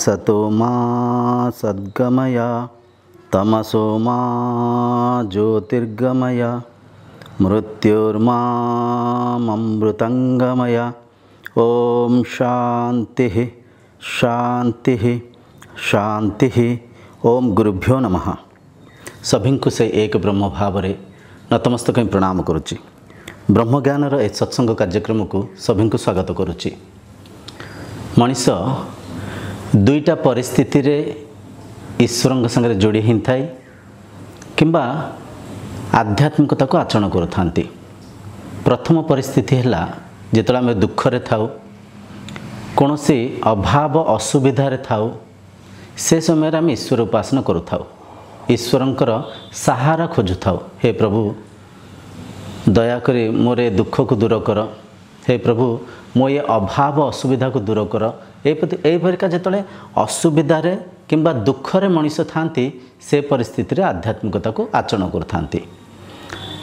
असतो मा सद्गमय तमसो मा ज्योतिर्गमय मृत्युर्मामृतंगमय। ओम शांति शांति शांति। ओम गुरुभ्यो नमः। सभी को से एक ब्रह्म भाव में नतमस्तक प्रणाम करुच्ची। ब्रह्मज्ञानर ए सत्संग कार्यक्रम को सभी को स्वागत करुच्ची। मनीष दुईटा परिस्थिति रे ईश्वर संगे जोड़ी ही थाए किंबा आध्यात्मिकता को आचरण करुथांती। प्रथम परिस्थिति है जिते आम दुखरे थाउ कौन सी अभाव असुविधा थाउ से समय आम ईश्वर उपासना करुथाउ, ईश्वरंकर सहारा खोजुथाउ। हे प्रभु दयाकरी मोर दुख को दूर कर, हे प्रभु मो ये अभाव असुविधा को दूर कर। यहीपरिका जिते असुविधा किंबा दुखरे मनीष थांती से परिस्थिति रे आध्यात्मिकता को आचरण करथांती।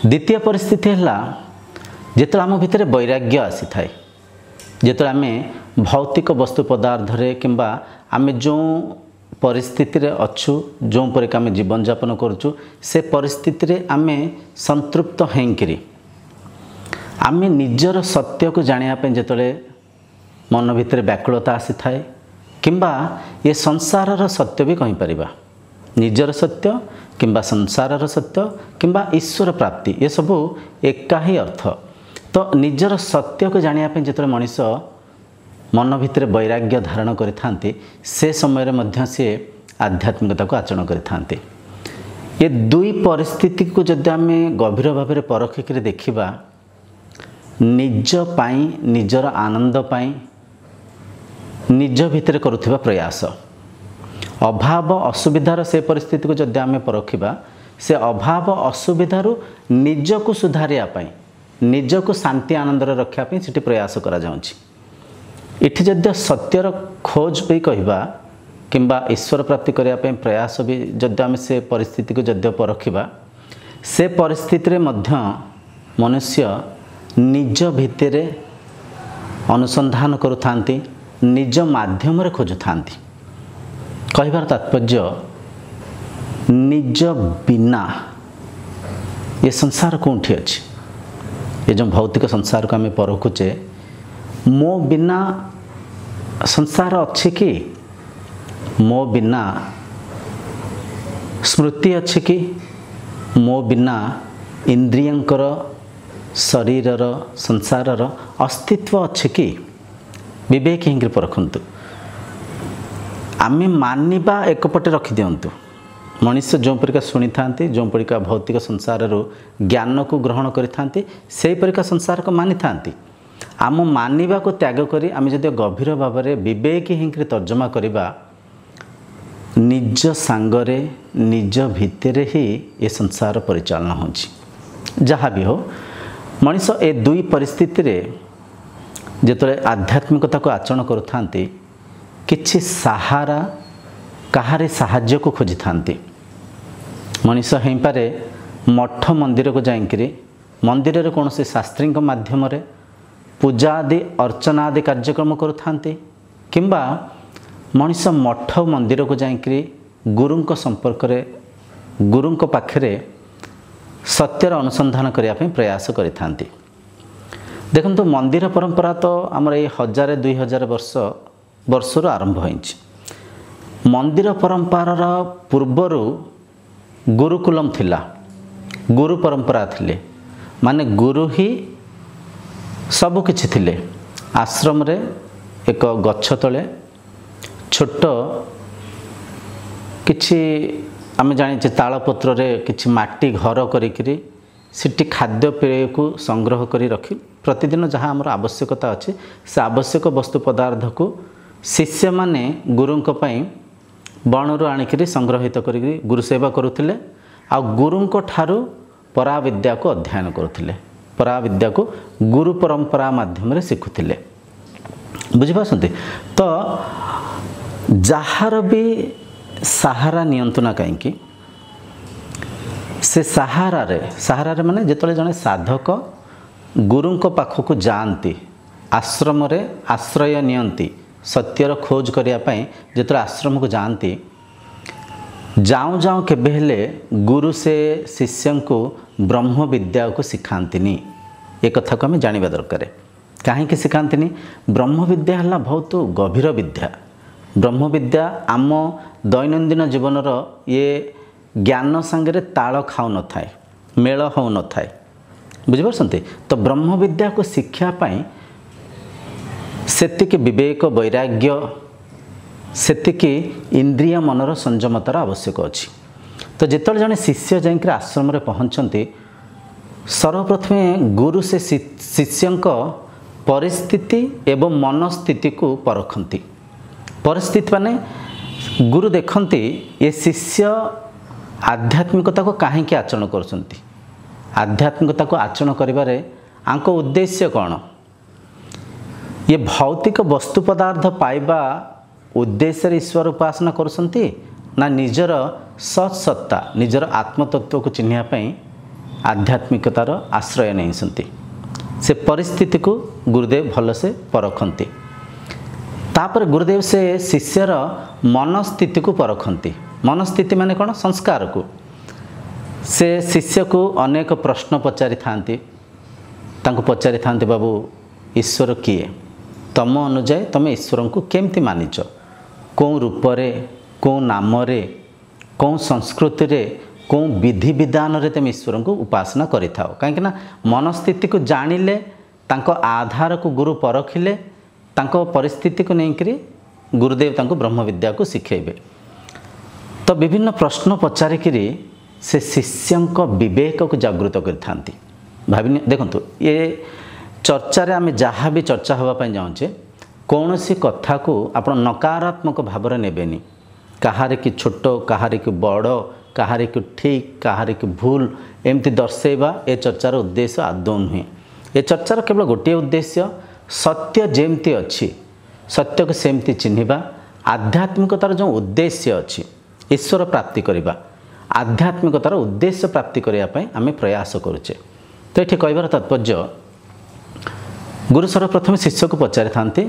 द्वितीय परिस्थिति है जिते आम भितर वैराग्य आसी थाए, जिते आम भौतिक वस्तु पदार्थ रे किंबा आम जो परिस्थिति रे अच्छु जो परिका आम जीवन यापन करुचु से परिस्थिति रे आम संतृप्त होकरी आम निजर सत्य को जानिया पे जिते मन भितर व्याकुलता आसी थाए किंबा ये संसारर सत्य भी कहि परिबा, निजर सत्य किंबा संसारर सत्य किंबा ईश्वर प्राप्ति ये सब एका ही अर्थ। तो निजर सत्य को जानिया पे जिते मनीष मन भितर वैराग्य धारण करिथांती से समय मध्य से आध्यात्मिकता को आचरण करिथांती। ये दुई परिस्थिति को जदि आम गभीर भाव में परखिक देखिबा, निज पाई निजर आनंद पाई निज भितर करुथिबा प्रयास, अभाव असुविधार से परिस्थिति को जदि आम परखिबा से अभाव असुविधारू निज को सुधारिया पाई निज को शांति आनंद रखा पाई सेठी प्रयास करा जाउछि। इठी जदि सत्यर खोज पे कहबा किंबा ईश्वर प्राप्ति करिया पाई प्रयास भी जदि आम से परिस्थिति को जदि परखिबा से परिस्थिति रे मध्य मनुष्य निज भितर अनुसंधान करुथांती, निज माध्यम रे खोजुथांती। कहबार तात्पर्य निज बिना ये संसार कौटी अच्छी, ये जो भौतिक संसार को आम परखुचे मो बिना संसार अच्छी कि, मो बिना स्मृति अच्छी कि, मो बिना इंद्रियंकर शरीरर संसारर अस्तित्व अच्छे कि विवेक हिंग परखु। आम मानिबा एकपटे रखी दिंतु, मनुष्य जो परिका शुणी था जो परिका भौतिक संसार ज्ञान को ग्रहण करि से परिका संसार को मानि था। आम मानिबा को त्याग करी आम जदि गभीर भाव में विवेक हिंग तर्जमा करिबा निज सांगरे निज भितर ही ये संसार परिचालना होछि। जहाँ भी हो मनीष ए दुई परिस्थिति रे जिते आध्यात्मिकता को आचरण करुथांती किछि सहारा काहारे साहाय्य को खोजी थांती। मनीष हेई पारे मठ मंदिर को जाइकरी मंदिर रे कौन से शास्त्री माध्यम रे पूजा आदि अर्चना आदि कार्यक्रम करुथांती किंबा मनीष मठ मंदिर को जाइकरी गुरुंक संपर्क रे गुरुंक पाखरे सत्यर अनुसंधान करने प्रयास करिथांती। देखंतु मंदिर परंपरा तो आमर ये 1000-2000 वर्षर आरंभ होइछि। मंदिर परंपरार पूर्वरु गुरुकुलम थिला, गुरु परंपरा थिले, माने गुरु ही सब किछि थिले। आश्रम रे एक गच्छ तले छोट किछि आम जानी तालपत्र रे किछि माटी घर करी सिटी खाद्य पेय को संग्रह करी रखी प्रतिदिन जहाँ आमर आवश्यकता अच्छे से आवश्यक वस्तु पदार्थ को शिष्य माने गुरुंक पई बणरू आनिकरी संग्रहित करी गुरु सेवा करुथिले आ गुरुंक ठारू पराविद्या को अध्ययन करुथिले, पराविद्या को गुरु परंपरा माध्यम रे शिखुथिले। बुझिपासंती तो जहार भी सहारा नियंतु ना कहीं से सहारा रे माने जिते जड़े साधक गुरुंक पाखक जाती आश्रम रे आश्रय नियंती सत्यर खोज करने जो आश्रम को जाती जाऊँ जाऊँ केबे हेले गुरु से शिष्य को ब्रह्म विद्या को शिखाती ए कथा को आम जाना दरकार। कहीं शिखाती ब्रह्म विद्या है बहुत गभीर विद्या। ब्रह्म विद्या आम दैनंदिन जीवन ये ज्ञान सांगे ताल खाऊ न थाए मेल हो न थाए बुझिपारछन्ति। तो ब्रह्म विद्या को शिक्षापी सेतिकी विवेक वैराग्य सेतिकी इंद्रिय मनर संयमतार आवश्यक अच्छी। तो जिते जड़े शिष्य जाकर आश्रम में पहुँचती सर्वप्रथमे गुरु से शिष्य परिस्थिति एवं मनस्थिति को परखती। परिस्थिति माने गुरु देखती ये शिष्य आध्यात्मिकता को कहीं आचरण करछन्ति। आध्यात्मिकता को आचरण करिबारे आंको उद्देश्य कौन। ये भौतिक वस्तु पदार्थ पाइबा उद्देश्य ईश्वर उपासना करछन्ति ना निजर सत्सत्ता निजर आत्मतत्व को चिन्हवाई आध्यात्मिकतार आश्रय नहीं सन्ति। से परिस्थिति को गुरुदेव भल से परखती। तापर गुरुदेव से शिष्यर मनस्थिति को परखती। मनस्थिति माने कौन संस्कार को से शिष्य को अनेक प्रश्न पचारि थांती। तांको पचारि थांती बाबू ईश्वर किए तम अनुजाई तुम ईश्वर को केमती मानिच कौ रूपरे कौ नामरे कौ संस्कृति रे कौ विधि विधान रे तुम ईश्वर को उपासना करिथाओ। कहीं मनस्थिति को जानिले तांको आधार को गुरु परखिले तांको परिस्थिति को लेकर गुरुदेव तांको ब्रह्म विद्या को शिखेबे। तो विभिन्न प्रश्न पचारिक से शिष्यंक विवेक को जागृत करथांती। भाविनी देखंतु ये चर्चा रे आमे जहाँ भी चर्चा होगा जाऊँचे कौन सी कथा को आप नकारात्मक भाव में नेबेनी। कहारे की छोट कहारे की बड़ कहारे की ठीक कहारे की भूल एमती दर्शेवा ए चर्चार उद्देश्य आदौ नुहे। ए चर्चार केवल गोटे उद्देश्य सत्य जेमती अच्छी सत्य को सेमती चिन्हवा। आध्यात्मिकतार जो उद्देश्य अच्छी ईश्वर प्राप्ति करवा आध्यात्मिकतार उद्देश्य प्राप्ति करने आम प्रयास करुचे। तो ये कहबार तात्पर्य गुरु सर्वप्रथम शिष्य को पचारि थांती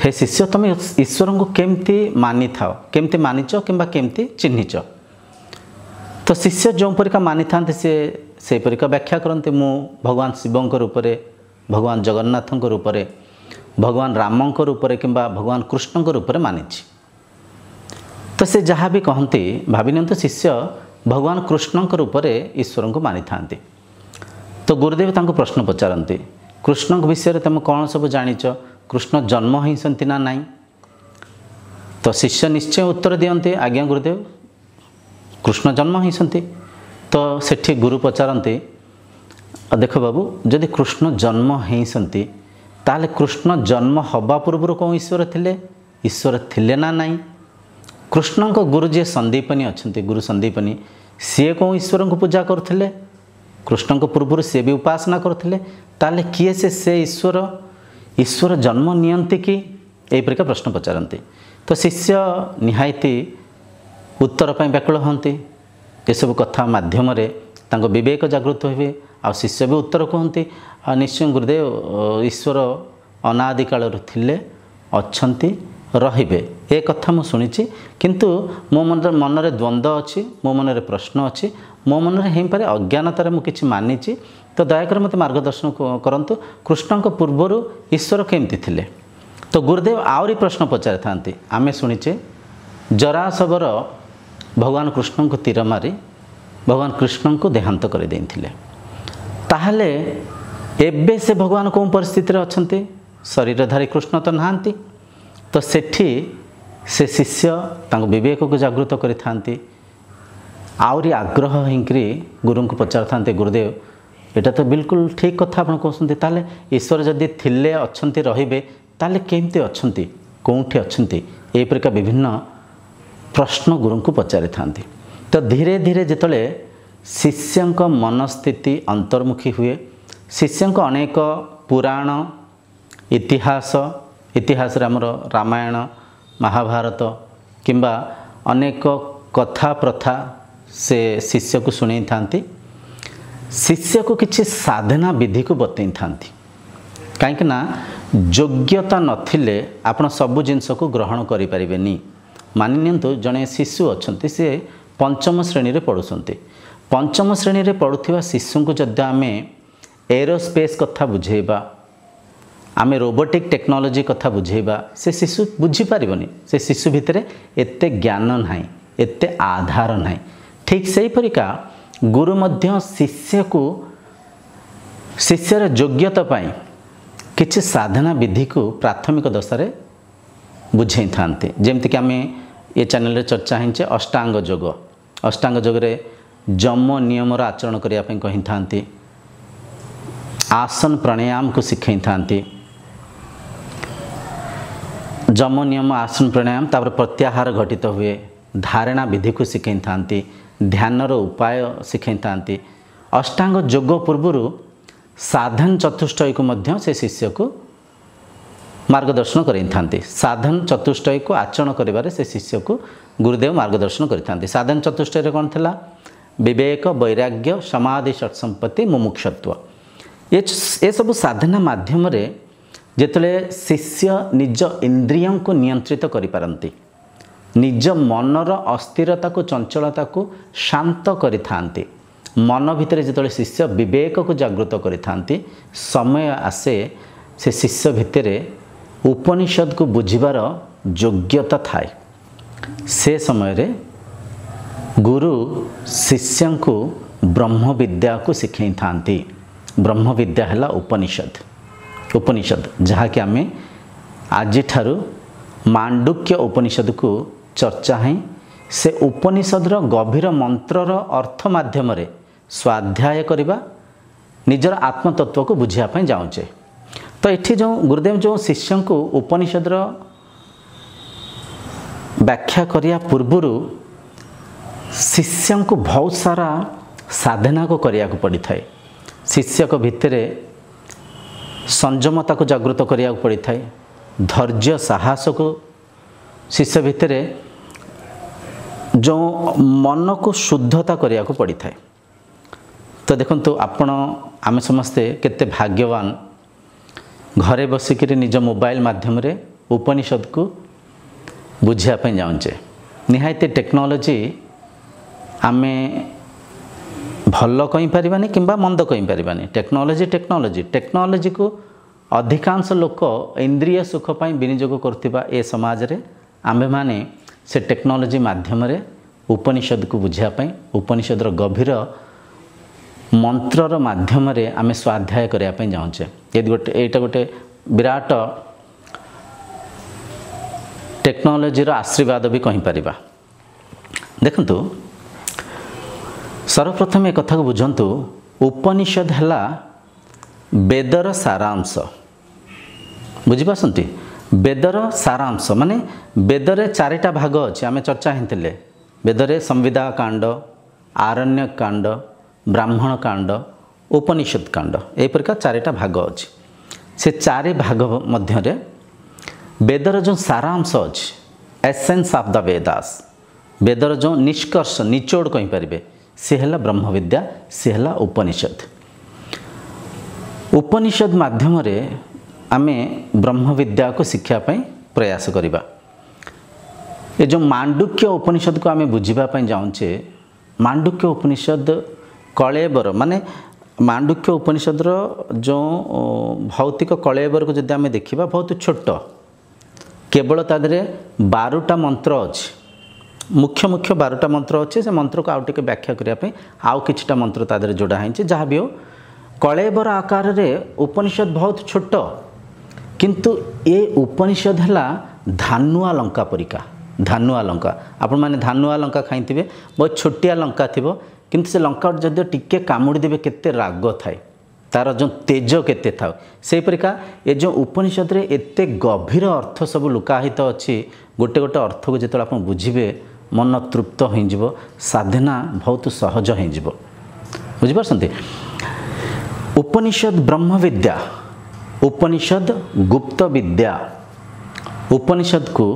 हे शिष्य तुम ईश्वर को केमती मानि थाओ केमती मानिच किंबा केमती चिन्हिच। तो शिष्य जो परिका मानि थांती से परिका व्याख्या करते मु भगवान शिवंक रूपरे भगवान जगन्नाथंक रूपरे भगवान रामंक रूपरे किंबा भगवान कृष्णंक रूपरे मानिछि। तो से जहाँ भी कहती भाविनियंतु शिष्य भगवान कृष्णंक रूपरे ईश्वर को मानि थांती। तो गुरुदेव तांको प्रश्न पचारती कृष्ण विषय तुम कौन सब जानिच कृष्ण जन्म होती ना नाई। तो शिष्य निश्चय उत्तर दियंते आज्ञा गुरुदेव कृष्ण जन्म होती। तो सेठी गुरु पचारती देख बाबू जदि कृष्ण जन्म होती ताले कृष्ण जन्म हवा पूर्व कौन ईश्वर थिले ईश्वर थिले ना नाई। कृष्ण को गुरु जी संदीपनी अच्छा गुरु संदीपनी सी कौन ईश्वर को पूजा करते कृष्ण को पूर्व सी भी उपासना करते ताले किए से ईश्वर ईश्वर जन्म नियंती कि यही परिका प्रश्न पचारती। तो शिष्य निहायती उत्तर पर व्याकुल होती ये सब कथा माध्यम विवेक जागृत हुए आ शिष्य भी उत्तर कहती निश्चय गुरुदेव ईश्वर अनादि काल थिले अच्छन्ति रहिबे ए कथा मु शुणिछि किंतु मो मन रे द्वंद्व अच्छी मो मन रे प्रश्न अच्छी मो मन रे हेई पारे अज्ञानतार मु किछि मानिछि। तो दयाकर मते मार्गदर्शन करंतु कृष्ण को पूर्वर ईश्वर केमती थिले। तो गुरुदेव आउरी प्रश्न पचारि थांती आमे शुणिचे जरासवर भगवान कृष्ण को तीर मारी भगवान कृष्ण को देहांत कर देथिले ताहले एबे से भगवान कौन परिस्थिति रे अछंती शरीरधारी कृष्ण तो नहांती। तो सेठी से शिष्य तांको विवेक को जागृत करि थांती आउरी आग्रह हिंकरी गुरु को पचार थांते गुरुदेव एटा तो बिल्कुल ठीक कथा आपण कहते ताले ईश्वर जदि थिले अच्छन्ति रहिबे ताले केमती अच्छन्ति कोठी अच्छन्ति ए प्रकार विभिन्न प्रश्न गुरु को पचारि थांती। तो धीरे धीरे जितले शिष्यंक मनस्थिति अंतर्मुखी हुए शिष्यंक अनेक पुराण इतिहास इतिहास आमर रामायण महाभारत किंबा अनेक कथा प्रथा से शिष्य को शुणी थांती। शिष्य को किसी साधना विधि को बतई थांती कहीं योग्यता नथिले आपण सबु जिनस को ग्रहण करि परिबेनी। मानि नियंतु जने शिशु अछंती से पंचम श्रेणी रे पढुसंती। पंचम श्रेणी रे पढुथिबा शिशु को जद्दा आमे एरोस्पेस कथा बुझेबा, आमे रोबोटिक टेक्नोलॉजी कथा बुझेबा, से शिशु बुझी पारिबनी। से शिशु भितरे एते ज्ञान नाही, एते आधार नाही। ठीक सेही परिका गुरु मध्य शिष्य को शिष्यर योग्यता पाई किछि साधना विधि को प्राथमिक दशा बुझे था। जमती कि आम ये चैनल रे चर्चा हिंचे अष्टांग योग। अष्टांग योग रे जम नियम आचरण करने कही था, आसन प्राणायाम को शिखई था। जम नियम आसन प्राणायाम तापर प्रत्याहार घटित हुए, धारणा विधि को शिखई था, ध्यानर उपाय शिखई था। अष्टांग योग पूर्व साधन चतुष्टय को मध्य से शिष्य को मार्गदर्शन करें। साधन चतुष्टय को आचरण करिबारे से शिष्य को गुरुदेव मार्गदर्शन करें। साधन चतुष्टय कौन थिला? विवेक, वैराग्य, समाधि, सत्संपत्ति, मुमुक्षत्व। ये सब साधना माध्यम रे जेतले शिष्य निज इंद्रियों को नियंत्रित करि पारंती, निज मनर अस्थिरता को चंचलता को शांत करिथांती। मन भितर जो शिष्य विवेक को जागृत करिथांती, समय आसे से शिष्य भितर उपनिषद को बुझिबार योग्यता थाए। से समय रे गुरु शिष्य को ब्रह्म विद्या को शिखई थांती। ब्रह्म विद्या है उपनिषद। उपनिषद जहाँ कि आम आज ठारू मांडुक्य उपनिषद को चर्चा है। से उपनिषदर गभीर मंत्रर अर्थ माध्यम रे स्वाध्याय करवा, निजर आत्मतत्व को बुझापी जाऊे। तो ये जो गुरुदेव जो शिष्य को उपनिषदर व्याख्या करिया पूर्वर शिष्य को बहुत सारा साधना को करिया को पड़ी थाए। शिष्य को भितरे संयमता को जागृत करिया को पड़ी थाए, धैर्य साहस को शिष्य भितरे जो मन को शुद्धता करिया को पड़ी थाए। तो देखंतु आपण आम समस्ते केते भाग्यवान, घरे बसिक निज मोबाइल माध्यम रे उपनिषद को बुझापी जाऊे। निहायती टेक्नोलॉजी आमे भल कही पारिबानी किंबा मंद कही पारिबानी। टेक्नोलॉजी टेक्नोलॉजी टेक्नोलॉजी को अधिकांश लोक इंद्रिय सुख पाई विनियोग करथिबा ए समाज रे आम्भे माने से टेक्नोलॉजी माध्यम रे उपनिषद को बुझापी, उपनिषदर गभीर मंत्रर माध्यम रे आमे स्वाध्याय करने जाऊे। ये गोटे विराट टेक्नोलॉजीर आशीर्वाद भी कही पारिबा। देखंतु सर्वप्रथम एक कथा को बुझंतु, उपनिषद है वेदर सारांश। बुझिपारसंती? वेदर सारांश माने वेदरे चारिटा भाग अच्छे। आमे चर्चा हिंतिले वेदरे संविदा कांड, आरण्य कांड, ब्राह्मण कांड, उपनिषद कांड, ए प्रकार चारिटा भाग अच्छे। से चारि भाग मध्य रे वेदर जो सारांश अच्छे, एसेंस ऑफ द वेदास, वेदर जो निष्कर्ष निचोड़ कही पारिबे, से है ब्रह्म विद्या, से है उपनिषद। उपनिषद माध्यम रे आमे ब्रह्म विद्या को शिक्षापी प्रयास करिबा। ये जो मांडुक्य उपनिषद को आमे बुझिबा जाऊे, मांडुक्य उपनिषद कलेबर माने मांडुक्य उपनिषद जो भौतिक कलेबर को जब आम देखा बहुत छोट, केवल तादरे 12टा मंत्र अच्छे, मुख्य मुख्य 12टा मंत्र अच्छे। से मंत्र को आउटे व्याख्या करने आउ किछटा मंत्र तादरे जोड़ा है। जहाँ भी हो कलेबर आकार रे उपनिषद बहुत छोट, किंतु ये उपनिषद है धानुआ लंका परिका। धानुआ लंका आपण मैंने धानुआ लंका खाई, बहुत छोटिया लंका थी, किंतु से लंका जदि टिके कामुड़ी देवे केते राग थाए, तार जो तेज केते था। से परिका ये जो उपनिषद रे एते गभीर अर्थ सब लुकाहित अच्छी। गोटे गोटे अर्थ को जो आप बुझे मन तृप्त हो, साधना बहुत सहज हो। बुझिपारसंती? उपनिषद ब्रह्म विद्या, उपनिषद गुप्त विद्या। उपनिषद को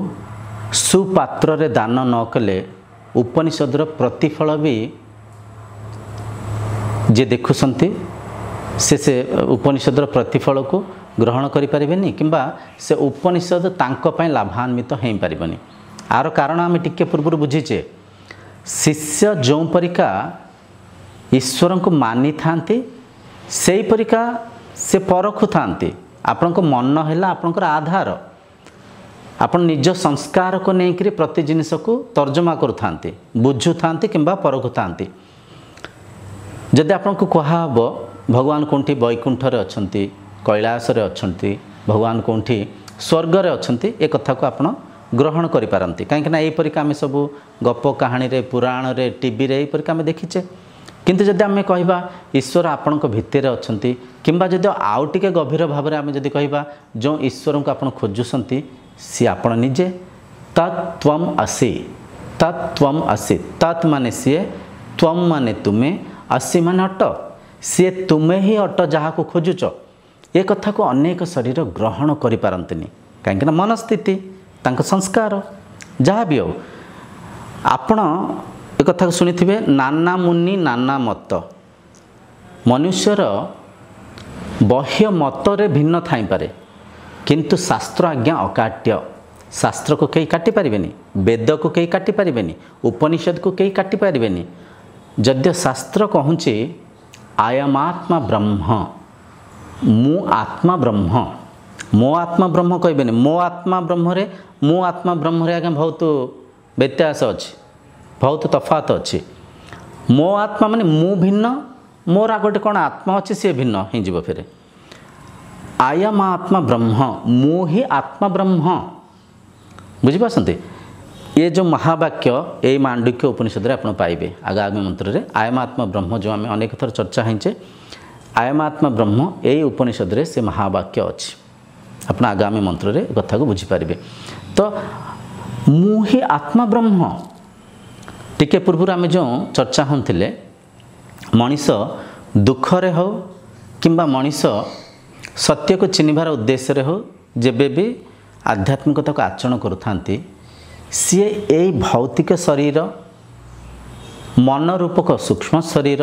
सुपात्र रे दान न कले उपनिषदर प्रतिफल भी जे देखुसंती, से उपनिषदर प्रतिफल को ଗ୍ରହଣ କରିପାରିବେନି କିମ୍ବା ସେ ଉପନିଷଦ ତାଙ୍କ ପାଇଁ ଲାଭାନ୍ୱିତ ହୋଇପାରିବନି। ଆର କାରଣ ଆମେ ଟିକେ ପୂର୍ବରୁ ବୁଝିଛେ। ଶିଷ୍ୟ ଯେଉଁ ପରିକା ଈଶ୍ୱରଙ୍କୁ ମାନିଥାନ୍ତି ସେହିପରିକା ସେ ପରଖୁଥାନ୍ତି। ଆପଣଙ୍କ ମନ ହେଲା ଆପଣଙ୍କର ଆଧାର। ଆପଣ ନିଜ ସଂସ୍କାରକୁ ନେଇକରି ପ୍ରତି ଜିନିଷକୁ ତର୍ଜମା କରୁଥାନ୍ତି, ବୁଝୁଥାନ୍ତି କିମ୍ବା ପରଖୁଥାନ୍ତି। ଯଦି ଆପଣଙ୍କୁ କୁହାହେବ ଭଗବାନ କେଉଁଠି ବୈକୁଣ୍ଠରେ ଅଛନ୍ତି, କୈଳାସରେ ଅଛନ୍ତି, ଭଗବାନ କେଉଁଠି ସ୍ୱର୍ଗରେ ଅଛନ୍ତି, ଏ କଥାକୁ ଆପଣ ଗ୍ରହଣ କରିପାରନ୍ତି। କାହିଁକିନା ଏହିପରିକା ଆମେ ସବୁ ଗପ କାହାଣୀରେ, ପୁରାଣରେ, ଟିଭିରେ ଏହିପରିକା ଆମେ ଦେଖିଛେ। କିନ୍ତୁ ଯଦି ଆମେ କହିବା ଈଶ୍ୱର ଆପଣଙ୍କ ଭିତରେ ଅଛନ୍ତି, କିମ୍ବା ଯଦି ଆଉ ଟିକେ ଗଭୀର ଭାବରେ ଆମେ ଯଦି କହିବା ଯେଉଁ ଈଶ୍ୱରଙ୍କୁ ଆପଣ ଖୋଜୁଛନ୍ତି ସିଏ ଆପଣ ନିଜେ, ତତ୍ ତ୍ୱମ୍ ଅସି, ତତ୍ ତ୍ୱମ୍ ଅସି। ତତ୍ ମାନେ ସିଏ, ତ୍ୱମ୍ ମାନେ ତୁମେ, ଅସି ମାନେ ଅଟ। ସିଏ ତୁମେ ହିଁ ଅଟ ଯାହାକୁ ଖୋଜୁଛ। ଏ କଥାକୁ ଅନେକ ଶରୀର ଗ୍ରହଣ କରିପାରନ୍ତିନି। କାହିଁକିନା ମନସ୍ଥିତି, ତାଙ୍କ ସଂସ୍କାର ଯାହା ବି ହେଉ। ଆପଣ ଏ କଥାକୁ ଶୁଣିଥିବେ, ନାନା ମୁନି ନାନା ମତ। ମନୁଷ୍ୟର ବାହ୍ୟ ମତରେ ଭିନ୍ନ ଥାଇପାରେ, କିନ୍ତୁ ଶାସ୍ତ୍ର ଆଜ୍ଞା ଅକାଟ୍ୟ। ଶାସ୍ତ୍ରକୁ କେହି କାଟିପାରିବେନି, ବେଦକୁ କେହି କାଟିପାରିବେନି, ଉପନିଷଦକୁ କେହି କାଟିପାରିବେନି। ଯଦ୍ୟ ଶାସ୍ତ୍ର କହୁଛି ଆୟମାତ୍ମା ବ୍ରହ୍ମ, ମୁଁ ଆତ୍ମା ବ୍ରହ୍ମ। ମୋ ଆତ୍ମା ବ୍ରହ୍ମ କହିବେନି। ମୋ ଆତ୍ମା ବ୍ରହ୍ମରେ, ମୁଁ ଆତ୍ମା ବ୍ରହ୍ମରେ ଆଜ୍ଞା ବହୁତ ବ୍ୟତ୍ୟାସ ଅଛି, ବହୁତ ତଫାତ ଅଛି। ମୋ ଆତ୍ମା ମାନେ ମୁଁ ଭିନ୍ନ, ମୋର ଆଉ ଗୋଟେ କ'ଣ ଆତ୍ମା ଅଛି ସିଏ ଭିନ୍ନ ହେଇଯିବ। ଫେରେ ଆୟମ ଆତ୍ମା ବ୍ରହ୍ମ, ମୁଁ ହିଁ ଆତ୍ମା ବ୍ରହ୍ମ। ବୁଝିପାରୁଛନ୍ତି? ये जो महावाक्य ये मांडुक्य उपनिषद आप पाइबे आगामी मंत्र में। आयम आत्मा ब्रह्म जो आम अनेक थर चर्चा होचे, आयम आत्मा ब्रह्म ये उपनिषद रे से महावाक्य अच्छी। आप आगामी मंत्र में कथा को बुझीपारे। तो मु ही आत्मा ब्रह्म टिके पूर्व आम जो चर्चा होते, मनीष दुखरे हो किंबा मनीष सत्य को चिन्हबार उद्देश्य हो जेबे भी आध्यात्मिकता को आचरण करुथांती, सीए यही भौतिक शरीर, मन रूपक सूक्ष्म शरीर,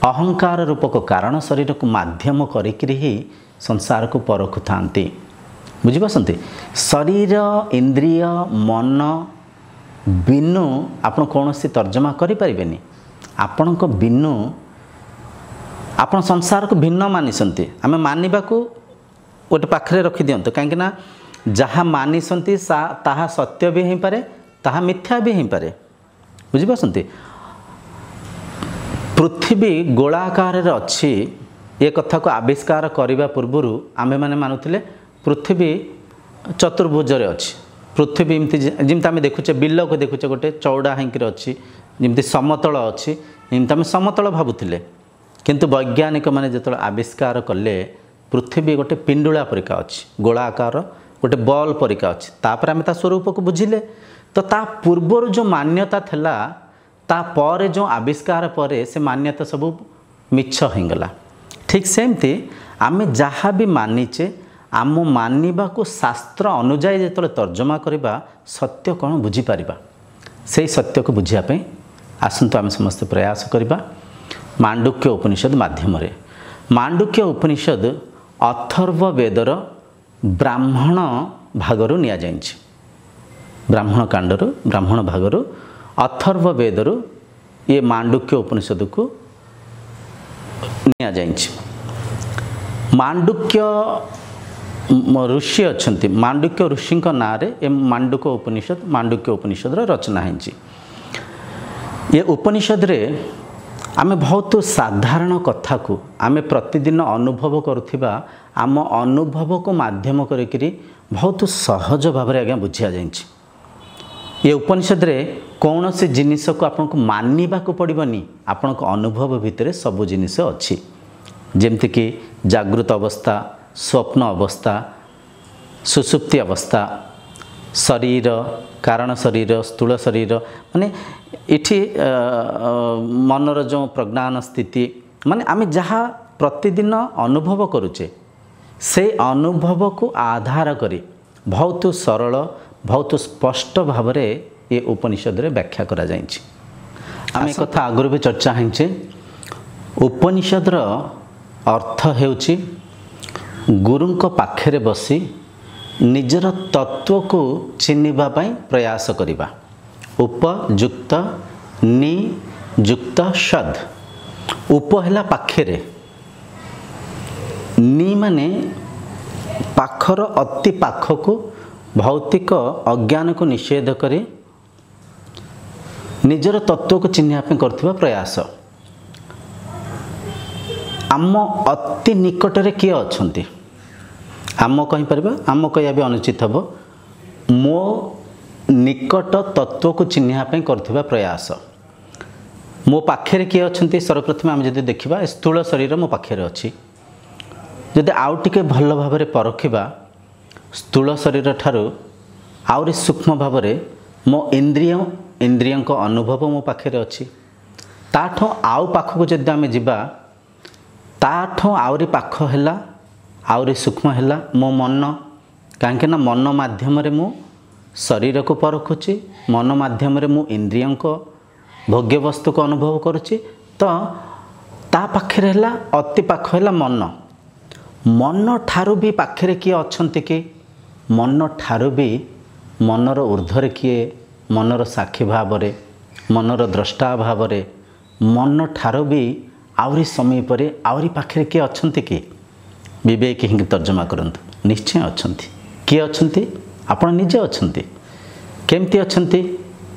अहंकार रूपक कारण शरीर को माध्यम करिकरी ही संसार को परखुथांती। बुझिपारछंती? शरीर इंद्रिय मन बिनु आपण कौनसी तर्जमा करि परिबेनी। आपण को बिनु आपण संसार को भिन्न मानिसंती। आमे मानिबा को गोटे पाखरे रखि दियंत, काहेकि ना जहाँ मानिसंती ताहा सत्य भी हो पारे, ताहा मिथ्या भी हो पारे। बुझिपारछंती? पृथ्वी गोलाकार अच्छी ये कथा को आविष्कार करने पूर्वर आमे माने मानुथिले पृथ्वी चतुर्भुजरे अच्छी। पृथ्वी एमती जमी आम देखुचे बिल को देखुचे गोटे चौड़ा होकर अच्छी, जमी समतल अच्छी, एमती आम समतल भावुले। किंतु वैज्ञानिक माने जो आविष्कार कले पृथ्वी गोटे पिंडुला परिका अच्छी, गोलाकार गोटे बॉल परिका अच्छी। तापर आम ता स्वरूप को बुझिले। तो ता पूर्वर जो मान्यता थिला, ता पर जो आविष्कार पर से मान्यता सब मिछ होगला। ठीक सेमती आम जहाँ भी मानिचे आम मानिबा को शास्त्र अनुजाई जो तर्जमा करवा सत्य कौन बुझीपार, से सत्य को बुझापी आसतु आम समस्त प्रयास करवा मांडुक्य उपनिषद माध्यम। मांडुक्य उपनिषद अथर्व वेदर ब्राह्मण भागरू निया जाइछि। ब्राह्मण कांडरू ब्राह्मण भागरू अथर्व वेदरू ये मांडुक्य उपनिषद को निया जाइछि। मांडुक्य ऋषि अच्छंती, मांडुक्य ऋषि नाँ रे मांडुक्य उपनिषद रचना होइछि। ये उपनिषद रे आमे बहुत साधारण कथा को आमे प्रतिदिन अनुभव करुथिबा आम अनुभव को माध्यम करी बहुत सहज भाव में आज्ञा बुझा जाइछि। ये उपनिषद रे कौन से जिनिस को आपन को मानिबा को पड़िबनी, आपन को अनुभव भितर सब जिनिस अच्छी। जेमति कि जागृत अवस्था, स्वप्न अवस्था, सुसुप्ति अवस्था, शरीर, कारण शरीर, स्थूल शरीर, माने इठी मनर जो प्रज्ञान स्थिति, माने आमे जहाँ प्रतिदिन अनुभव करुचे से अनुभव को आधार करी बहुत सरल बहुत स्पष्ट भाव में ये उपनिषद रे व्याख्या करा जाइछि। आमे कथा आगुर भी चर्चा होइछे। उपनिषद रो अर्थ हेउछि गुरुंक पाखरे बसी निजर तत्व को चिन्हिबा पई प्रयास करिबा। उपयुक्त नियुक्त शद। उप हैला पाखरे, नि माने पाखर अति पाख को भौतिक अज्ञान को निषेध करी निजर तत्व को चिन्हिबा पई करथिबा प्रयास। आम अति निकटरे किए अछंती, आम कहि परबा, आम कहया भी अनुचित हबो। मो निकट तत्व को चिन्हिबा पई करथिबा प्रयास। मो पाखरे किए अछंती, सर्वप्रथम आम जदि देखिबा स्थूल शरीर मो पाखरे अछि। जदि आउ टिके भल भाव में परखिबा स्थूल शरीर ठारू आउरी सूक्ष्म भाव में मो इंद्रियों को अनुभव मो पाखरे अछि। ताठो आउ पाखको जदि आमे जिबा ताठो आउरी पाख हैला, आउरी सूक्ष्म हैला मो मन। काहेकि ना मन माध्यम रे मो शरीर को परखुची, मन माध्यम रे मो इंद्रियों को भोग्य वस्तु को अनुभव करुची। तो ता पाखरे हैला अति पाख हैला मन। मन ठारू भी पाखरे किए अछंती कि? मन ठारू भी मनर ऊर्ध्वरे किए, मनर साक्षी भाव रे, मनर द्रष्टा भाव रे, मन ठारू भी आउरी समीपरे आउरी पाखरे किए अछंती कि? विवेक ही तर्जमा करंतु। निश्चय अछंती। किए अछंती? आपण निजे अछंती। केमती अछंती?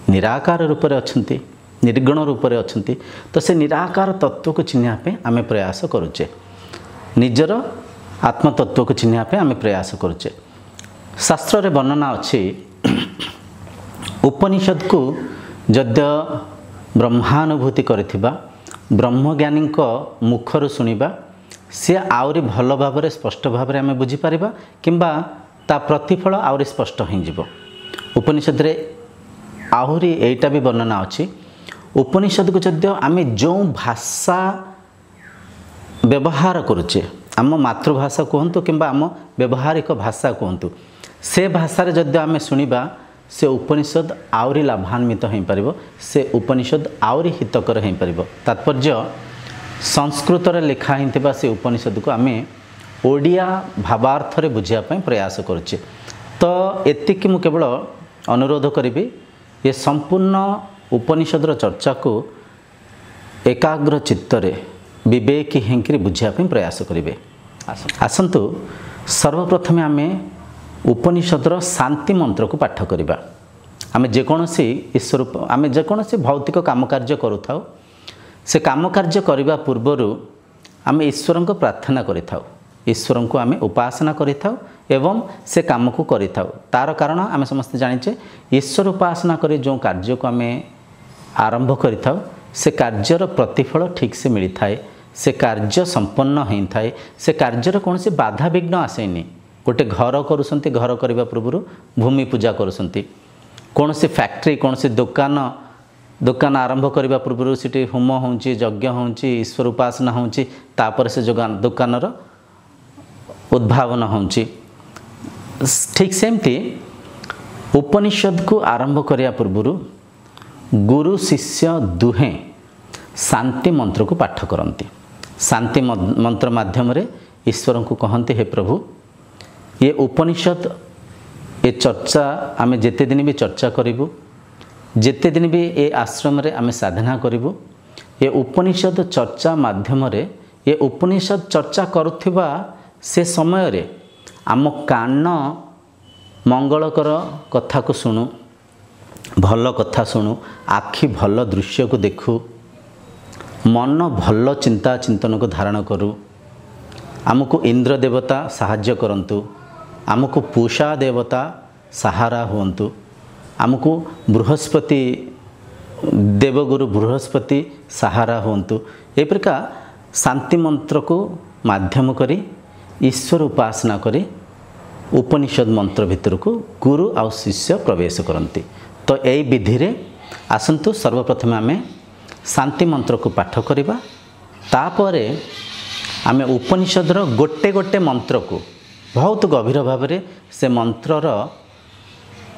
निराकार रूप रे अछंती, निर्गुण रूप रे अछंती। तो से निराकार तत्व को चिन्हिबा पे आमे प्रयास करूचे, निजर आत्म तत्व को चिन्हिबा पे आमे प्रयास करूचे। शास्त्र रे वर्णना अछि, उपनिषद को यद्य ब्रह्मानुभूति करथिबा ब्रह्मज्ञानी मुखर शुणा सी आउरी भल भाव में स्पष्ट भाव में आम बुझीपर किंबा ता प्रतिफल आउरी स्पष्ट हो। उपनिषद रे आहुरी एटा भी वर्णना अच्छी। उपनिषद को जद्य आम जो भाषा व्यवहार करुचे, आम मातृभाषा कहतु कि आम व्यवहारिक भाषा कहतु, से भाषा रे जद्य आम शुणा से उपनिषद आउरी लाभान्वित हो पार, से उपनिषद आउरी हितकर हो पार। तात्पर्य संस्कृत रे लिखा हिंतिबा से उपनिषद को आमे ओडिया भावार्थ रे बुझिया प्रयास करुचे। तो एतिकी मु केवल अनुरोध करी, ये संपूर्ण उपनिषदर चर्चा को एकाग्र चित्तरे विवेक हेंकरी बुझिया प्रयास करेंगे। आसंतु सर्वप्रथमे आमे उपनिषदर शांति मंत्र को पाठ करिबा। आमे जेकोसी ईश्वर आमे जेकोसी भौतिक काम कार्य करूथाउ, से काम कार्य करने पूर्वर आम ईश्वर को प्रार्थना करिथाउ, ईश्वर को आम उपासना करिथाउ एवं से काम को करिथाउ। तार कारण आम समस्ते जानिचे, ईश्वर उपासना करी जो कार्य को आम आरंभ करिथाउ से कार्यर प्रतिफल ठीक से मिली थाए, से कार्य संपन्न होता है, से कार्यर कौन से बाधा विघ्न आसेनी। गोटे घर करुसंती, घर करने पूर्व भूमि पूजा करुसंती, कौन से फैक्ट्री कौन से दुकान आरंभ करने पूर्व से होम हो यज्ञ हो ईश्वर उपासना होपर से जो दुकानर उद्भावन हो। ठीक सेमती उपनिषद को आरंभ करने पूर्व गुरु शिष्य दुहें शांति मंत्र को पाठ करती। शांति मंत्र माध्यम रे ईश्वर को कहते, हे प्रभु ये उपनिषद ये चर्चा आम जिते दिन भी चर्चा करूँ, जिते दिन भी ये आश्रम रे आमे साधना करूँ, ये उपनिषद चर्चा माध्यम रे ये उपनिषद चर्चा करुथिबा से समय रे आम कान मंगलकर कथा को शुणु, भल कथा शुणु, आखि भल दृश्य को देखु, मन भल चिंता चिंतन को धारण करूँ, आमको इंद्र देवता साहाय्य करंतु, आमको पूषा देवता सहारा हुंतु, आमको बृहस्पति देवगुरु बृहस्पति सहारा हुंतु। ए प्रकार शांति मंत्र को माध्यम करी ईश्वर उपासना करी उपनिषद मंत्र भितर को गुरु और शिष्य प्रवेश करती। तो यही विधि रे आसंतु सर्वप्रथम आमे शांति मंत्र को पाठ करिबा, तापरे आमे उपनिषदर गोटे गोटे मंत्र को बहुत गभीर भाव में से मंत्रर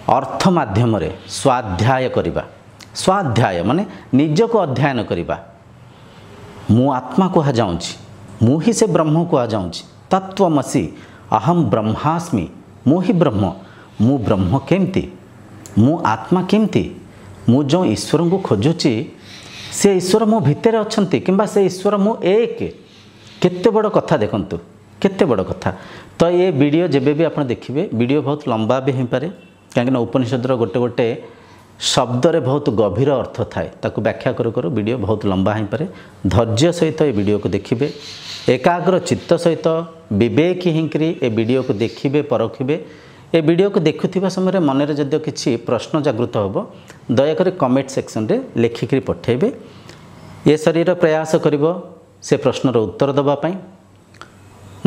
अर्थ माध्यम रे स्वाध्याय करिबा। स्वाध्याय माने निज को अध्ययन करिबा। मु आत्मा कहा जाउछि, मु ही से ब्रह्म कहा जाउछि, तत्त्वमसि अहम ब्रह्मास्मि मु ही ब्रह्म मु ब्रह्म केमती मु आत्मा केमती मु जो ईश्वर को खोजुची से ईश्वर मो भितर अछंती किंबा से ईश्वर मु एक केते बड़ कथा देखंतु केते बड़ कथा। तो ये वीडियो जेबे भी आप देखिए वीडियो बहुत लंबा भी हो पारे कहीं उपनिषद गोटे गोटे शब्द रे बहुत गभीर अर्थ थाए ताकू व्याख्या करू वीडियो बहुत लंबा हो पारे। धैर्य सहित ये वीडियो को देखिए एकाग्र चित्त सहित विवेक हिंकरी ए वीडियो को देखिए परखिबे। ए वीडियो को देखुथिबा समय मन में जदि किसी प्रश्न जागृत हो दयाक कमेंट सेक्शन रे लिखिक पठेबे। ये शरीर प्रयास करिवो से प्रश्नर उत्तर दवापाई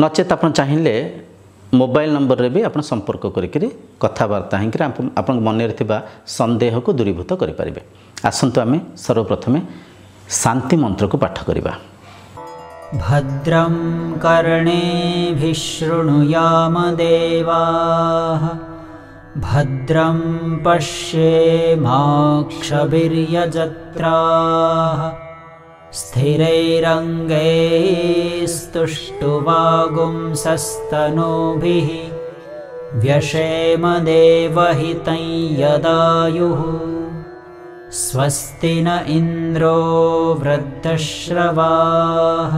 नचेत आप चाहिए मोबाइल नंबर रे भी आप संपर्क करी कथबार्ता हिंकि आप मन में संदेह को दूरीभूत करें। आसंतु आमे सर्वप्रथमे शांति मंत्र को पाठ करिबा। भद्रं कर्णेभिः शृणुयाम देवाः भद्रं पश्येमाक्षभिर्यजत्राः स्थिरैरङ्गैस्तुष्टुवागुंसस्तनूभिः व्यशेम देवहितं यदायुः स्वस्ति न इन्द्रो वृद्धश्रवाः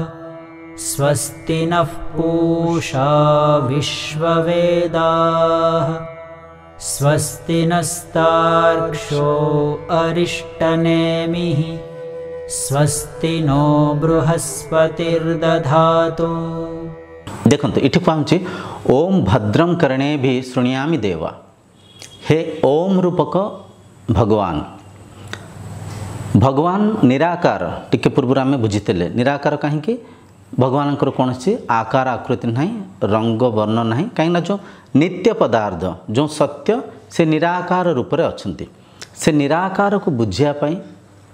स्वस्ति नः पूषा विश्ववेदाः स्वस्ति नस्तार्क्ष्यो अरिष्टनेमिः स्वस्ति नो बृहस्पतिर्दधातु। देखंतु इठी कहूँ ओम भद्रम कर्णे भी शृणुयामि देवा। हे ओम रूपक भगवान भगवान निराकार टिके पूर्व आम बुझीते निराकार कहीं भगवान कौन सी आकार आकृति ना रंग वर्ण ना कहीं जो नित्य पदार्थ जो सत्य से निराकार रूप में अच्छा से निराकार को बुझापी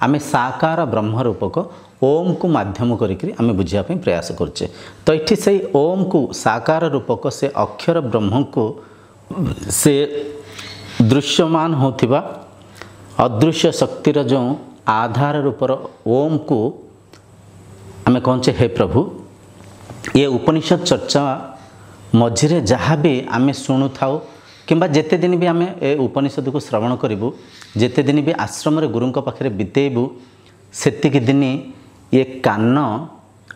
आम साकार ब्रह्म रूपक ओम को माध्यम करी आम बुझापी प्रयास करचे। तो ये से ओम को साकार रूपक से अक्षर ब्रह्म को से दृश्यमान होथिबा अदृश्य शक्तिर जो आधार रूपर ओम को आम कहचे हे प्रभु ये उपनिषद चर्चा मझिरे जहाँ भी आम शुणु थाउ किंबा जेते दिन भी आम ए उपनिषद को श्रवण करूँ जेते दिन भी आश्रम गुरु पाखे बितेबू सेतिक दिन ये कान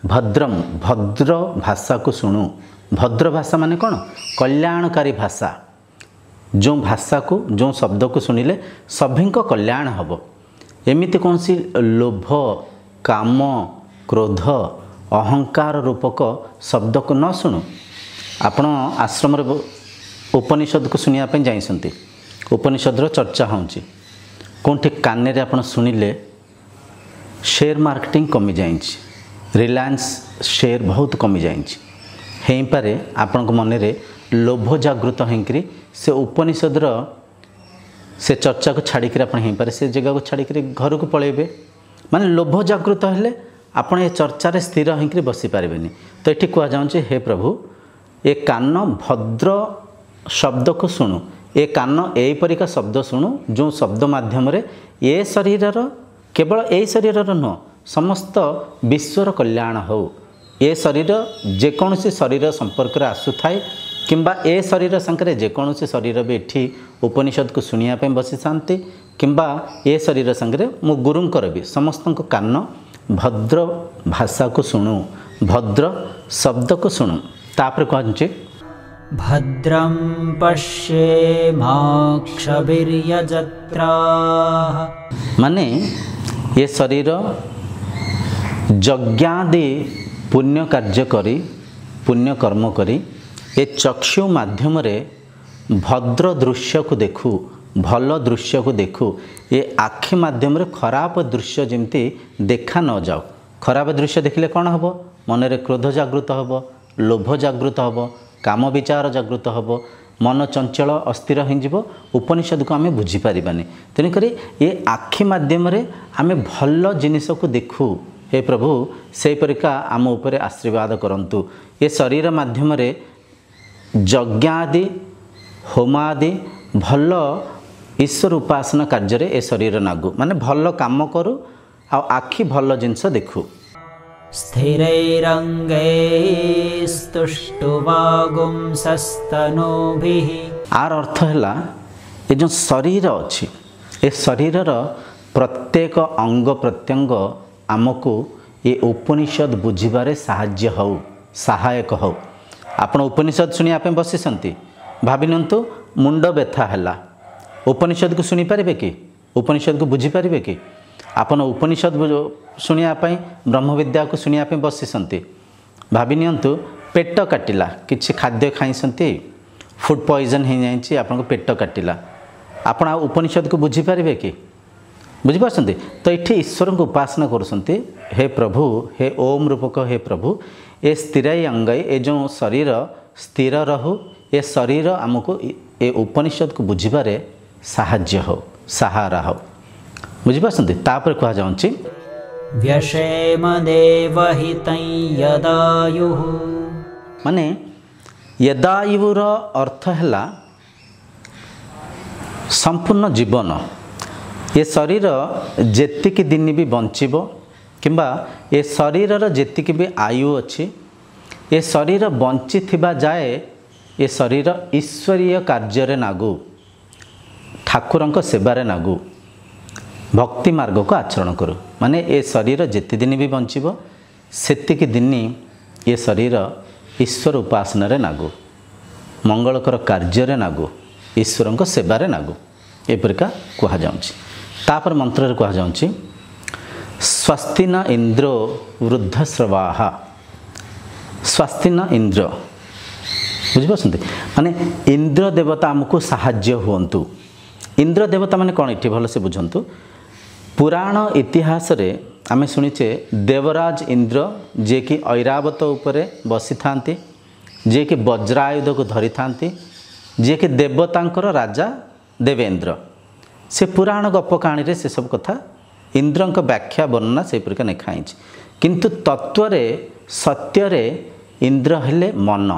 भद्रम भद्र भाषा को शुणु। भद्र भाषा माने कौन कल्याणकारी भाषा जो भाषा को जो शब्द को शुणिले सभी कल्याण हम एमिति कौन सी लोभ काम क्रोध अहंकार रूपक शब्द को न शुणु। आपण आश्रम उपनिषद को शुणापी जाइंट उपनिषद चर्चा होची कौटी कान आप शुणिले शेयर मार्केटिंग कमी जाइए रिलायंस शेयर बहुत कमी जाइए पारे आपण मन में लोभ जागृत होकरी से उपनिषद से चर्चा को छाड़ी पारे से जगह को छाड़ी घर को पलैबे माने लोभ जागृत हेले आपण ये चर्चा रे स्थिर होकरी बसी पारे। तो ये कहुचे हे प्रभु ए कान भद्र शब्द को शुणु ए कान एपरिका शब्द शुणु जो शब्द माध्यम ये शरीर केवल ए शरीर नुह समस्त विश्वर कल्याण हो। ए शरीर जेकोसी शरीर संपर्क आसुए किंबा ए शरीर संगे जेकोसी शरीर भी एठी उपनिषद को शुणापी बसी था किंबा ए शरीर संगे मो गुरुंकर भी समस्त कान भद्र भाषा को शुणु भद्र शब्द को शुणु। तापर कहूँ भद्रं पश्येमाक्षभिर्यजत्राः माने ये शरीर यज्ञादि पुण्य कार्य करी पुण्य कर्म करी ये चक्षु माध्यम रे भद्र दृश्य को देखू भल दृश्य को देखू ये आखि माध्यम रे खराब दृश्य जमती देखा न जाओ। खराब दृश्य देखिले कौन हम मन रे क्रोध जागृत हम लोभ जागृत हम काम विचार जागृत हम मन चंचल अस्थिर हो उपनिषद को आम बुझीपारानी। तेणुक ये आखि माध्यम आम भल जिनिस को देखू हे प्रभु से परिका आम उपर आशीर्वाद करंतु। ये शरीर माध्यम यज्ञ आदि होम आदि भल ईश्वर उपासना कार्य ए शरीर नागु माने भल काम करू आ आखि भल जिनस देखू। स्थिरैरङ्गैस्तुष्टुवागुंसस्तनूभिः। आर अर्थ है ये जो शरीर अच्छी ए शरीरर प्रत्येक अंग प्रत्यंग आमको ये उपनिषद बुझिबारे साहाय्य हो सहायक हो। आपण उपनिषद शुणा बसी भाविनियंतु मुंड व्यथा है उपनिषद को शुणी पारे कि उपनिषद को बुझीपारे कि आपण उपनिषद शुणापी ब्रह्म विद्या को शुणापी बसी भाविनियंतु पेट काटिला किसी खाद्य खाई फूड पॉइजन हो जाए आपन पेट काटिला आपण उपनिषद को बुझीपारे कि बुझीपार तो ये ईश्वर को उपासना करुँच हे प्रभु हे ओम रूपक हे प्रभु ए स्थिर अंग ए जो शरीर स्थिर रहु ए शरीर आमको ए उपनिषद को बुझीबारे साहाय्य हो सहारा हो बुझीपार तापर कह जाऊँगी व्यशेम देवहितं यदायुः माने यदायुर अर्थ है संपूर्ण जीवन ये शरीर जेतिकी दिन भी बंचिब किंबा ये शरीरर जेतिकी भी आयु अच्छी ये शरीर बंची थिबा जाए ये शरीर ईश्वरीय कार्य नागु ठाकुरंक सेवारे नागु भक्ति मार्ग को आचरण करू माने ये शरीर जेति दिन भी बंचिब सेतिकी दिन ये शरीर ईश्वर उपासना रे नागु मंगलकर कार्य नागु ईश्वरंक सेवारे नागु एपरिका कहा जाउछि। तापर मंत्र कह जाउछि स्वस्ति न इंद्रो वृद्धस्रवाः स्वस्ति न इंद्र बुझिपार माने इंद्र देवता आमको साहाय्य हुंतु। इंद्र देवता माने कौन ये भल से बुझंतु पुराण इतिहास रे आमे शुणीचे देवराज इंद्र जे कि ऐरावत उपरे बसी थांती जे कि वज्रायुध को धरी थांती जे कि देवतांकर राजा देवेंद्र से पुराण गप कहानी रे से सब कथा इंद्रंक व्याख्या वर्णना से प्रकार लिखाई किंतु तत्व सत्य इंद्र हेले मन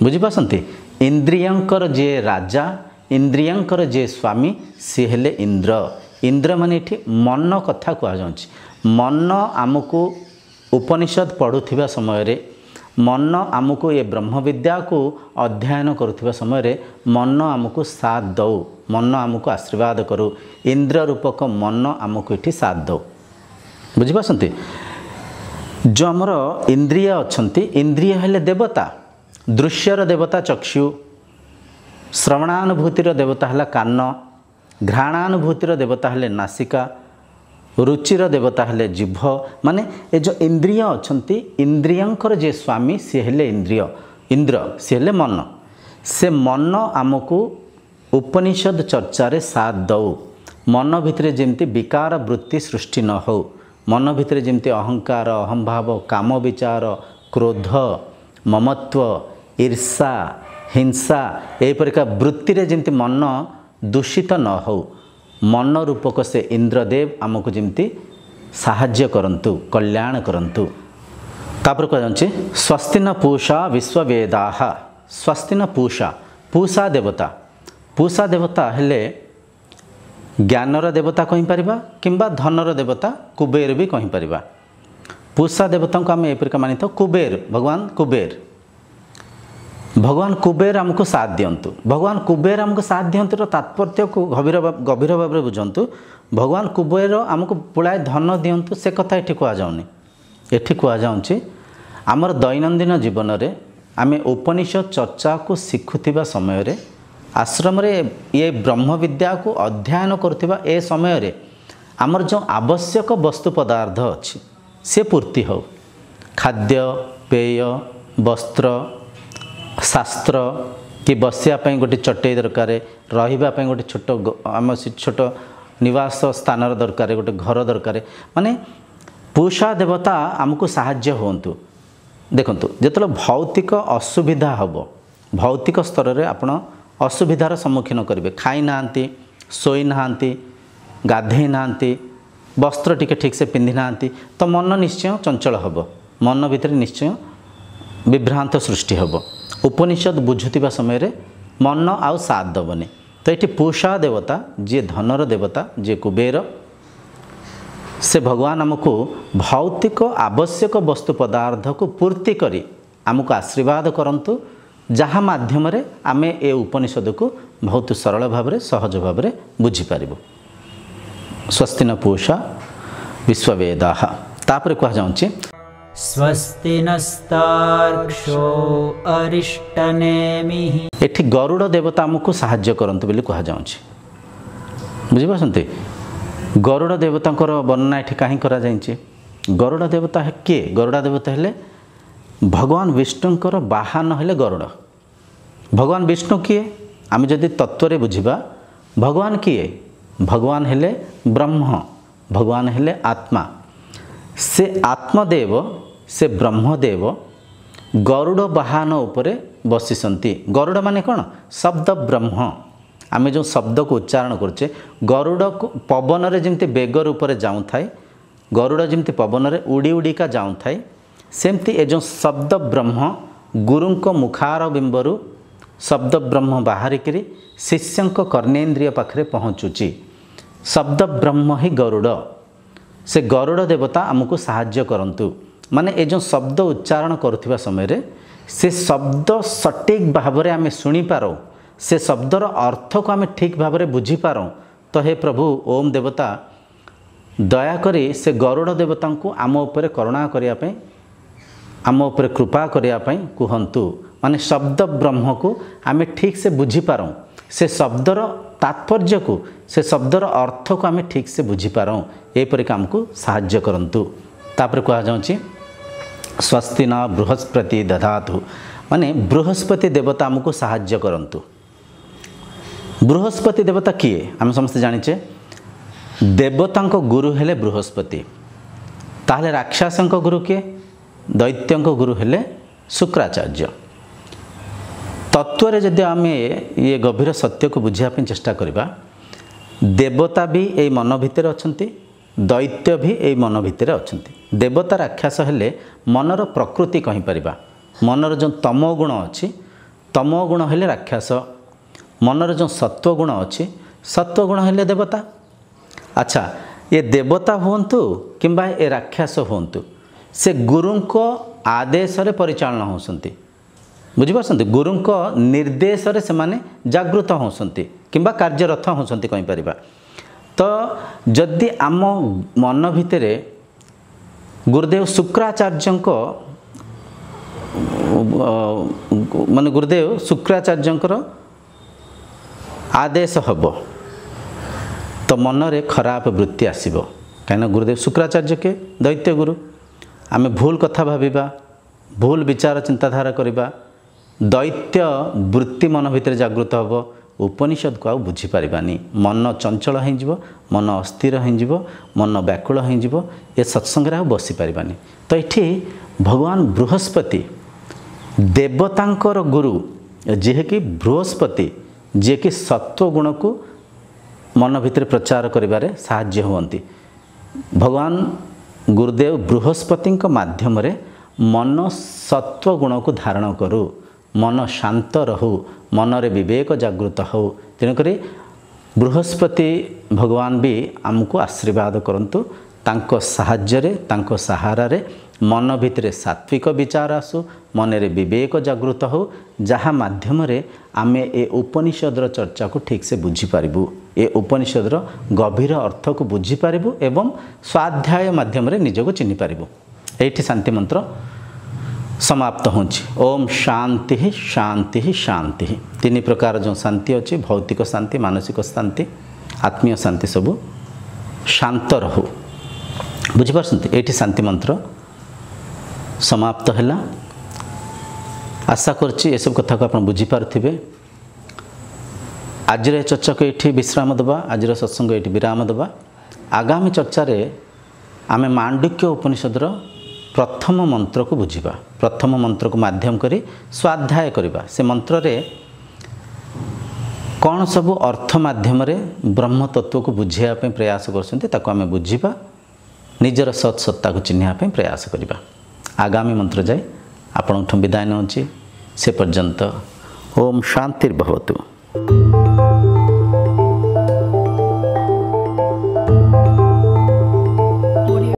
बुझीपारती इंद्रियंकर जे राजा इंद्रियंकर जे स्वामी सी हेले इंद्र इंद्र माने ये मन कथा कहुँ मन आमको उपनिषद पढ़ुवा समय रे मन आमको ये ब्रह्म विद्या को अध्ययन करुवा समय रे मन आमको साथ दौ मन आमको आशीर्वाद करू इंद्र रूपक मन आमको ये साथ दौ बुझीपारती जो आमर इंद्रिय अच्छी इंद्रिय हेले देवता दृश्यर देवता चक्षु श्रवणानुभूतिर देवता है कान घ्राणानुभूतिर देवता है नासिका रुचिर देवता है जिभ माने ये जो इंद्रिय अच्छी इंद्रियंकर जे स्वामी सी हेले इंद्रिय इंद्र सी हेले मन से मन आमको उपनिषद चर्चारे साथ दौ मन भितर जेमती विकार वृत्ति सृष्टि न हो मन भितर जेमती अहंकार अहंभाव काम विचार क्रोध ममत्व ईर्षा हिंसा एपरिका वृत्ति रे जेमती मन दूषित न हो मन रूपक से इंद्रदेव आमको जेमती साहाय्य करंतु कल्याण करंतु। तापर कह जाउछि स्वस्ति न पूषा विश्ववेदाः स्वस्ति न पूषा पूषा देवता हेले ज्ञानर देवता कहि परिबा किंबा धनर देवता कुबेर भी कहि परिबा। पूषा देवता को आम एपरिका मानि तो कुबेर भगवान कुबेर आमको साथ दियंतु भगवान कुबेर आमको साथ दियंतु तात्पर्य को गभीर भाव में बुझंतु भगवान कुबेर आमको पुलाए धन दियंतु से कथा ये कह जाऊनी एठी कह जाउछि आमर दैनंदिन जीवन रे आमे उपनिषद चर्चा को शिखुथिबा समय रे आश्रम रे ये ब्रह्म विद्या को अध्ययन करुथिबा ए समय रे आमर जो आवश्यक वस्तु पदार्थ अच्छी से पूर्ति हो खाद्य पेय वस्त्र शास्त्र कि बसिया गोटे चटई दरकार रही गोटे छोट आम छोट निवास स्थान दरकार गोटे घर दरकार माने पूषा देवता आमको साहाय्य होंतु। देखंतु जेतले भौतिक असुविधा हम भौतिक स्तर रे आपण असुविधार सम्मुखीन करेंगे खाई नांती शोई नांती गाधे नांती वस्त्र टिके ठीक से पिंधि नांती तो मन निश्चय चंचल हम मन भितर निश्चय विभ्रांत सृष्टि हम उपनिषद बुझुवा समय रे मन आउ साथ दबनी। तो ये पूषा देवता जी धनर देवता जी कुबेर से भगवान आमको भौतिक आवश्यक वस्तु पदार्थ को पूर्ति करी आमको आशीर्वाद करंतु जहाँ माध्यम आम ए उपनिषद को बहुत सरल भाव सहज भाव बुझीपर। स्वस्ति न पूषा विश्ववेदाः तापर कह जाऊँच स्वस्ति नस्तार्क्ष्यो अरिष्टनेमिः। एठी गरुड़ देवता आमको साहाय्य करंतु बोली कह जाऊँच। बुझीपारती गरुड़ देवता वर्णना ये कहीं करा जाइए। गरुड़ देवता है किए? गरुड़ देवता हेले भगवान विष्णुंकर वाहन हेले गरुड़। भगवान विष्णु किए? आम जदि तत्व बुझा भगवान किए? भगवान हेले ब्रह्म, भगवान हेले आत्मा। से आत्मदेव से ब्रह्मदेव गरुड़ वाहन उपरे बसिसंती। गरुड़ माने कौन? शब्द ब्रह्म। आम जो शब्द को उच्चारण करुचे गरुड़ को पवन रे जमती बेग रूप जाऊँ थाए, गरुड़ जमती पवन रे उड़ी उड़ीका जाऊँ थाए, सेमती ए जो शब्द ब्रह्म गुरुं मुखार बिंबरू शब्द ब्रह्म बाहरिकी शिष्यंक कर्णेन्द्रिय पाखे पहुँचुची। शब्द ब्रह्म ही गरुड़। से गरुड़ देवता आमको साहाय्य करंतु माने ए जो शब्द उच्चारण करुवा समय से शब्द सटीक भाव में आम शुणी पारो, से शब्दर अर्थ को आम ठीक भाव में बुझीपार। तो हे प्रभु ओम देवता दयाकरी से गरुड़ देवता को आम उपर करुणा करने, आम उपर कृपा करने कहतु। माने शब्द ब्रह्म को आम ठीक से बुझीपार, से शब्दर तात्पर्य को से शब्दर अर्थ को आम ठीक से बुझीपार। एपरिक आमको साहाय्य करंतु। तापर कह जाऊँच स्वस्ति न बृहस्पति दधातु माने बृहस्पति देवता आमको साहाय्य करंतु। बृहस्पति देवता किए? आम समस्ते जानिचे देवता गुरु हेले बृहस्पति। ताहले राक्षसंक गुरु किए? दैत्यंक गुरु हेले शुक्राचार्य। तत्व जदि आम ये गभीर सत्य को बुझापी चेष्टा करवा, देवता भी ये मन भितर अछंती, दैत्य भी ये मन भितर अछंती। देवता राक्षस हेले मनर प्रकृति कहीपर, मनर जो तमो गुण अच्छी तमो गुण हेले राक्षस, मनर जो सत्व गुण अच्छी सत्व गुण हेले देवता। अच्छा ये देवता हुंतु किंबा ये राक्षस हुंतु से गुरुं को आदेश रे परिचालना होसंती। बुझिपारसंती गुरुं को निर्देश रे से माने जागृत होसंती किंबा कार्यरत होसंती कहि परिबा। तो जदि आम मन भितरे गुरुदेव शुक्राचार्य को माने गुरुदेव शुक्राचार्यंकर आदेश हब तो मन रे खराब वृत्ति आसीबो। कहीं गुरुदेव शुक्राचार्य के दैत्य गुरु। आम भूल कथा भाविबा, भूल विचार चिंताधारा करिबा, दैत्य वृत्ति मन भितर जागृत हब, उपनिषद को आउ बुझी पारिबानी। मन चंचल हो, मन अस्थिर हो, मन व्याकुल हो, ये सत्संग आउ बसी पारिबानी। तो ये भगवान बृहस्पति देवतांकर गुरु जे कि बृहस्पति जे कि सत्व गुण को मन भितर प्रचार करिबारे साहाय्य हुअंती। भगवान गुरुदेव बृहस्पति माध्यम रे मन सत्व गुण को धारण करू, मन शांत रहू, मन रे विवेक जागृत हो। तेणुक बृहस्पति भगवान भी आमको आशीर्वाद करंतु। तांको साहाय्य रे तांको सहारा रे मन भितर सात्विक विचार आसु, मन रे विवेक जागृत हो, जहाँ माध्यम रे आमे ए उपनिषदर चर्चा को ठीक से बुझी पारिबु, ए उपनिषदर गभीर अर्थ को बुझी पारिबु एवं स्वाध्याय माध्यम रे निजको चिन्हि पारिबु। एठी शांति मंत्र समाप्त होछि। ओम शांति शांति शांति। तीन प्रकार जो शांति अच्छी, भौतिक शांति, मानसिक शांति, आत्मीय शांति, सबू शांत रहू। बुझिपारछन्ति? एठी शांति मंत्र समाप्त हैला। आशा करछि ए सब कथा को आपण बुझी पारथिबे। आज चर्चा को ये विश्राम दबा, आज सत्संग ये विराम दबा। आगामी चर्चा रे आमे मांडुक्य उपनिषदर प्रथम मंत्र को बुझिबा, प्रथम मंत्र को माध्यम करी स्वाध्याय करिबा। से मंत्र रे कौन सब अर्थ माध्यम रे ब्रह्म तत्व को बुझिया पे प्रयास करछन्ते ताको आमे बुझिबा, निजर सत् सत्ता को चिन्हिया पे प्रयास करिबा। आगामी मंत्र जाय आपन विदाय नउछि। से पर्यंत ओम शांतिर्भवतु।